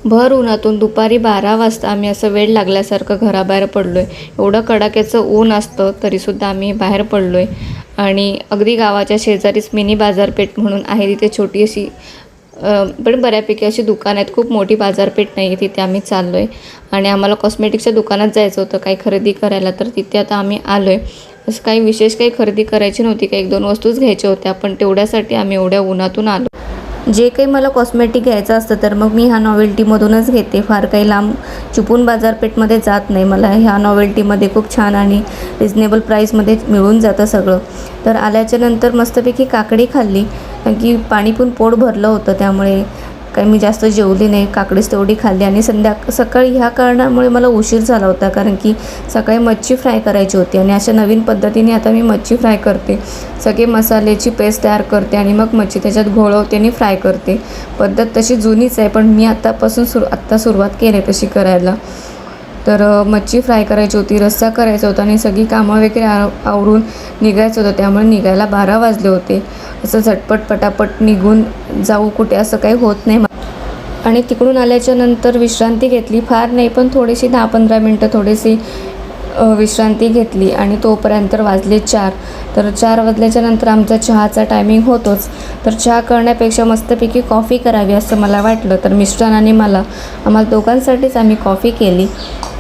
भर उन्हातून दुपारी 12 वाजता आम्ही असं वेड लागल्यासारखं घराबाहेर पडलो आहे. एवढं कडाक्याचं ऊन असतं तरीसुद्धा आम्ही बाहेर पडलो आहे आणि अगदी गावाच्या शेजारीच मिनी बाजारपेठ म्हणून आहे. तिथे छोटी अशी पण बऱ्यापैकी अशी दुकान आहेत. खूप मोठी बाजारपेठ नाही आहे. तिथे आम्ही चाललो आहे आणि आम्हाला कॉस्मेटिक्सच्या दुकानात जायचं होतं काही खरेदी करायला, तर तिथे आता आम्ही आलो आहे. असं काही विशेष काही खरेदी करायची नव्हती, काही 1-2 वस्तूच घ्यायच्या होत्या, पण तेवढ्यासाठी आम्ही एवढ्या उन्हातून आलो. जे काही मला कॉस्मेटिक घ्यायचं असतं तर मग मी ह्या नॉवेल्टीमधूनच घेते. फार काही लांब चुपून बाजारपेठमध्ये जात नाही. मला ह्या नॉवेल्टीमध्ये खूप छान आणि रिजनेबल प्राईसमध्ये मिळून जातं सगळं. तर आल्याच्यानंतर मस्तपैकी काकडी खाल्ली, कारण की पाणी पण पोट भरलं होतं, त्यामुळे काही मी जास्त जेवली नाही. काकडीच तेवढी खाल्ली आणि सकाळी ह्या कारणामुळे मला उशीर झाला होता, कारण की सकाळी मच्छी फ्राय करायची होती आणि अशा नवीन पद्धतीने आता मी मच्छी फ्राय करते. सगळे मसाल्याची पेस्ट तयार करते आणि मग मच्छी त्याच्यात घोळवते आणि फ्राय करते. पद्धत तशी जुनीच आहे, पण मी आत्ता सुरुवात केली तशी करायला. तर मच्छी फ्राय करायची होती, रस्सा करायचा होता आणि सगळी कामं वगैरे आवरून निघायचं होतं. त्यामुळे निघायला 12 वाजले होते. असं झटपट पटापट निघून जाऊ कुठे असं काही होत नाही. आणि तिकडून आल्याच्यानंतर विश्रांती घेतली, फार नाही पण थोडीशी 10-15 मिनटं थोडीशी विश्रांती घेतली आणि तोपर्यंत वाजले 4. तर 4 वाजल्याच्यानंतर आमचा चहाचा टायमिंग होतोच. तर चहा करण्यापेक्षा मस्तपैकी कॉफी करावी असं मला वाटलं, तर मिस्टरांनी आम्हाला दोघांसाठीच आम्ही कॉफी केली.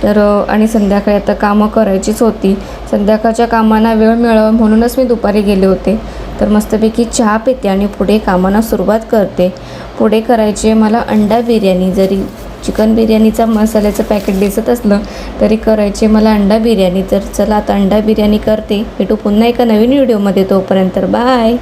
तर आणि संध्याकाळी आता कामं करायचीच होती. संध्याकाळच्या कामांना वेळ मिळावा म्हणूनच मी दुपारी गेले होते. तर मस्तपैकी चहा पिते आणि पुढे कामांना सुरुवात करते. पुढे करायचे मला अंडा बिर्याणी. जरी चिकन बिर्याणीचा मसाल्याचं पॅकेट दिसत असलं तरी करायचे मला अंडा बिर्याणी. तर चला आता अंडा बिर्याणी करते. भेटू पुन्हा एका नवीन व्हिडिओमध्ये. तोपर्यंत बाय.